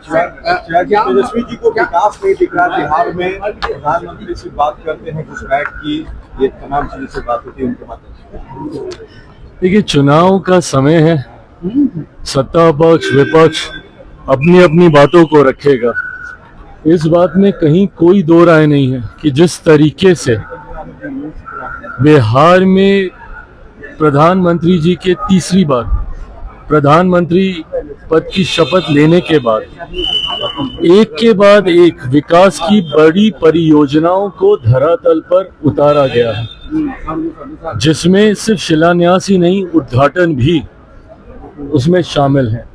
तेजस्वी जी को विकास नहीं दिख रहा बिहार में, प्रधानमंत्री से बात करते हैं घुसपैठ की, ये तमाम चीजों से बात होती है उनके माध्यम से। देखिए, चुनाव का समय है, सत्ता पक्ष विपक्ष अपनी अपनी बातों को रखेगा। इस बात में कहीं कोई दो राय नहीं है कि जिस तरीके से बिहार में प्रधानमंत्री जी के तीसरी बार प्रधानमंत्री पद की शपथ लेने के बाद एक के बाद एक विकास की बड़ी परियोजनाओं को धरातल पर उतारा गया है, जिसमें सिर्फ शिलान्यास ही नहीं, उद्घाटन भी उसमें शामिल है।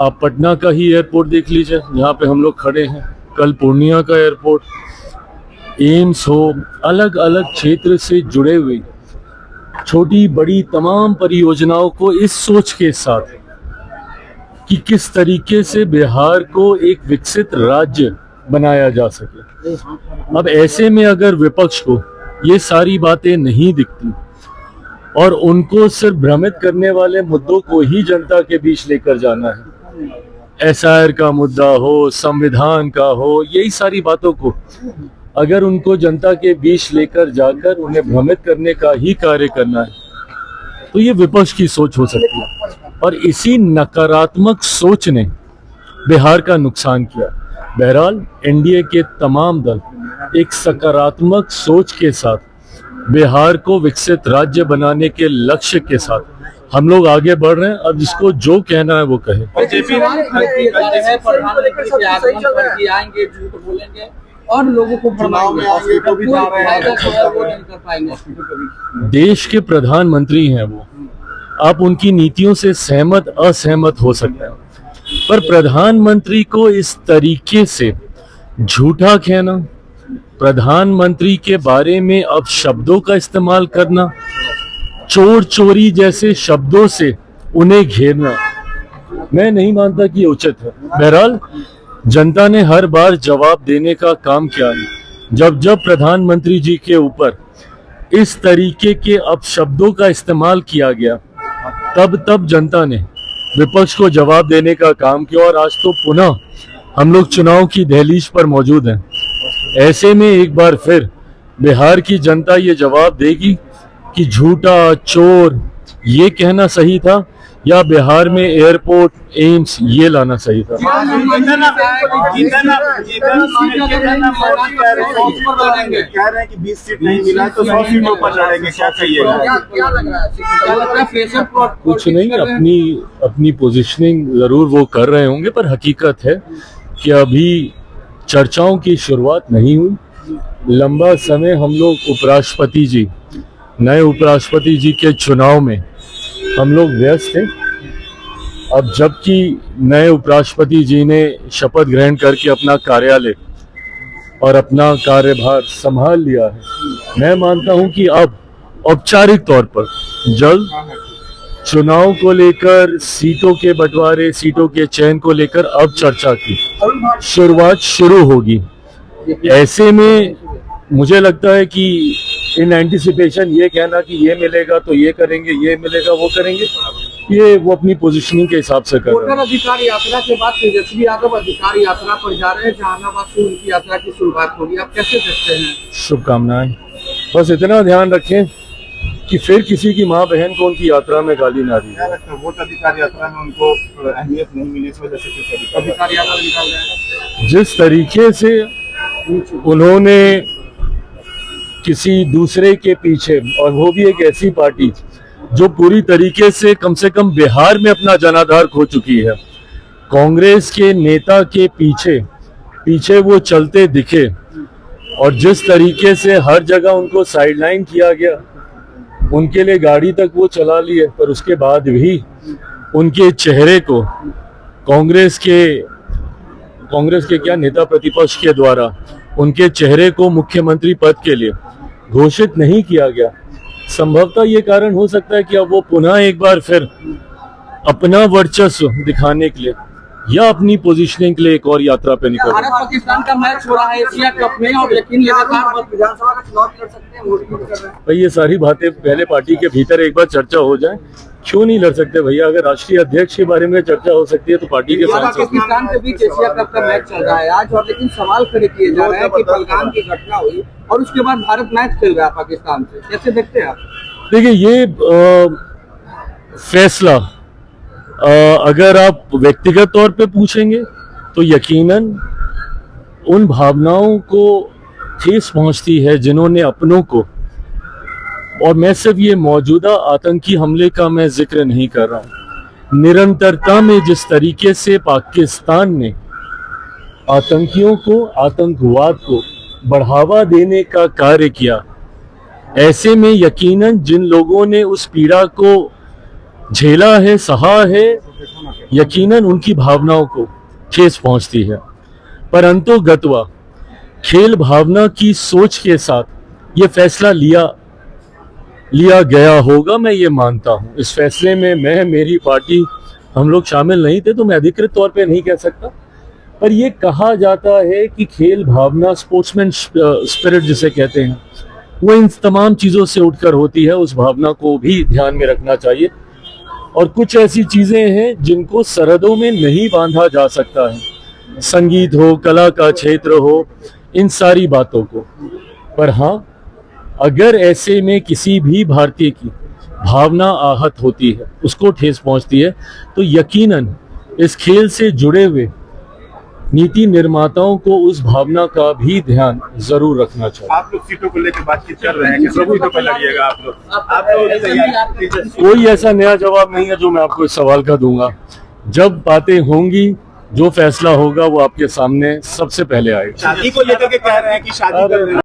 आप पटना का ही एयरपोर्ट देख लीजिए, जहाँ पे हम लोग खड़े हैं, कल पूर्णिया का एयरपोर्ट, एम्स हो, अलग अलग क्षेत्र से जुड़े हुए छोटी बड़ी तमाम परियोजनाओं को इस सोच के साथ कि किस तरीके से बिहार को एक विकसित राज्य बनाया जा सके। अब ऐसे में अगर विपक्ष को ये सारी बातें नहीं दिखती और उनको सिर्फ भ्रमित करने वाले मुद्दों को ही जनता के बीच लेकर जाना है, एसआईआर का मुद्दा हो, संविधान का हो, यही सारी बातों को अगर उनको जनता के बीच लेकर जाकर उन्हें भ्रमित करने का ही कार्य करना है, तो ये विपक्ष की सोच हो सकती है। और इसी नकारात्मक सोच ने बिहार का नुकसान किया। बहरहाल एनडीए के तमाम दल एक सकारात्मक सोच के साथ बिहार को विकसित राज्य बनाने के लक्ष्य के साथ हम लोग आगे बढ़ रहे हैं। अब जिसको जो कहना है वो कहे। और लोगों को देश के प्रधानमंत्री हैं वो, आप उनकी नीतियों से सहमत असहमत हो सकते हैं, पर प्रधानमंत्री को इस तरीके से झूठा कहना, प्रधानमंत्री के बारे में अब शब्दों का इस्तेमाल करना, चोर चोरी जैसे शब्दों से उन्हें घेरना, मैं नहीं मानता कि उचित है। बहरहाल जनता ने हर बार जवाब देने का काम किया है। जब प्रधानमंत्री जी के ऊपर इस तरीके के अपशब्दों का इस्तेमाल किया गया, तब जनता ने विपक्ष को जवाब देने का काम किया। और आज तो पुनः हम लोग चुनाव की दहलीज पर मौजूद हैं। ऐसे में एक बार फिर बिहार की जनता ये जवाब देगी कि झूठा, चोर ये कहना सही था या बिहार में एयरपोर्ट, एम्स ये लाना सही था। कह रहे हैं कि 20 सीट नहीं मिला तो 100 सीटों पर लड़ेंगे, क्या चाहिए? कुछ नहीं, अपनी पोजीशनिंग जरूर वो कर रहे होंगे, पर हकीकत है कि अभी चर्चाओं की शुरुआत नहीं हुई। लंबा समय हम लोग नए उपराष्ट्रपति जी के चुनाव में हम लोग व्यस्त हैं। अब जबकि नए उपराष्ट्रपति जी ने शपथ ग्रहण करके अपना कार्यालय और अपना कार्यभार संभाल लिया है, मैं मानता हूं कि अब औपचारिक तौर पर जल्द चुनाव को लेकर, सीटों के बंटवारे, सीटों के चयन को लेकर अब चर्चा की शुरुआत शुरू होगी। ऐसे में मुझे लगता है कि इन एंटिसिपेशन ये कहना कि ये मिलेगा तो ये करेंगे, ये मिलेगा वो करेंगे, ये वो अपनी पोजीशनिंग के हिसाब से कर रहे हैं। अधिकार यात्रा के बाद तेजस्वी यादव अधिकार यात्रा पर जा रहे हैं, जहानाबाद से उनकी यात्रा की शुरुआत होगी, आप कैसे देखते हैं? शुभकामनाएं। बस इतना ध्यान रखें कि फिर किसी की माँ बहन को उनकी यात्रा में गाली ना दी। वोट अधिकार यात्रा में उनको अहमियत नहीं मिली, इस वजह से अधिकार यात्रा निकाल रहे हैं। जिस तरीके से उन्होंने किसी दूसरे के पीछे, और वो भी एक ऐसी पार्टी जो पूरी तरीके से कम बिहार में अपना जनाधार खो चुकी है, कांग्रेस के नेता के पीछे वो चलते दिखे, और जिस तरीके से हर जगह उनको साइडलाइन किया गया, उनके लिए गाड़ी तक वो चला लिए, पर उसके बाद भी उनके चेहरे को कांग्रेस के क्या नेता प्रतिपक्ष के द्वारा उनके चेहरे को मुख्यमंत्री पद के लिए घोषित नहीं किया गया। संभवतः ये कारण हो सकता है कि अब वो पुनः एक बार फिर अपना वर्चस्व दिखाने के लिए या अपनी पोजीशनिंग के लिए एक और यात्रा पे निकल। भारत पाकिस्तान का मैच हो रहा है एशिया कप में, और लेकिन लगातार विधानसभा का चुनाव कर सकते हैं, वोट कर रहे हैं। भाई ये सारी बातें पहले पार्टी के भीतर एक बार चर्चा हो जाए, क्यों नहीं लड़ सकते भैया? अगर राष्ट्रीय अध्यक्ष के बारे में चर्चा हो सकती है तो पार्टी के इंडिया सांसद। पाकिस्तान के बीच एशिया कप का मैच चल रहा है आज, और लेकिन सवाल खड़े किए जा रहे हैं कि पहलगाम की घटना हुई और उसके बाद भारत मैच खेल रहा है पाकिस्तान से, कैसे देखते हैं आप? देखिए, ये फैसला अगर आप व्यक्तिगत तौर पे पूछेंगे तो यकीनन उन भावनाओं को ठेस पहुंचती है जिन्होंने अपनों को, और मैं सिर्फ ये मौजूदा आतंकी हमले का मैं जिक्र नहीं कर रहा हूं, निरंतरता में जिस तरीके से पाकिस्तान ने आतंकियों को, आतंकवाद को बढ़ावा देने का कार्य किया, ऐसे में यकीनन जिन लोगों ने उस पीड़ा को झेला है, सहा है, यकीनन उनकी भावनाओं को ठेस पहुंचती है। परंतु गतवा खेल भावना की सोच के साथ ये फैसला लिया गया होगा, मैं ये मानता हूं। इस फैसले में मैं, मेरी पार्टी, हम लोग शामिल नहीं थे, तो मैं अधिकृत तौर पे नहीं कह सकता। पर ये कहा जाता है कि खेल भावना, स्पोर्ट्समैन स्पिरिट जिसे कहते हैं, वो इन तमाम चीजों से उठकर होती है। उस भावना को भी ध्यान में रखना चाहिए। और कुछ ऐसी चीजें हैं जिनको सरहदों में नहीं बांधा जा सकता है, संगीत हो, कला का क्षेत्र हो, इन सारी बातों को। पर हाँ, अगर ऐसे में किसी भी भारतीय की भावना आहत होती है, उसको ठेस पहुंचती है, तो यकीनन इस खेल से जुड़े हुए नीति निर्माताओं को उस भावना का भी ध्यान जरूर रखना चाहिए। आप लोग सीटों को लेकर बातचीत कर रहे हैं, किस सीटों पर लड़िएगा आप लोग? आप लोग कोई ऐसा नया जवाब नहीं है जो मैं आपको इस सवाल का दूंगा। जब बातें होंगी, जो फैसला होगा, वो आपके सामने सबसे पहले आएगा। शादी को लेकर के कह रहे हैं कि शादी कर रहे हैं।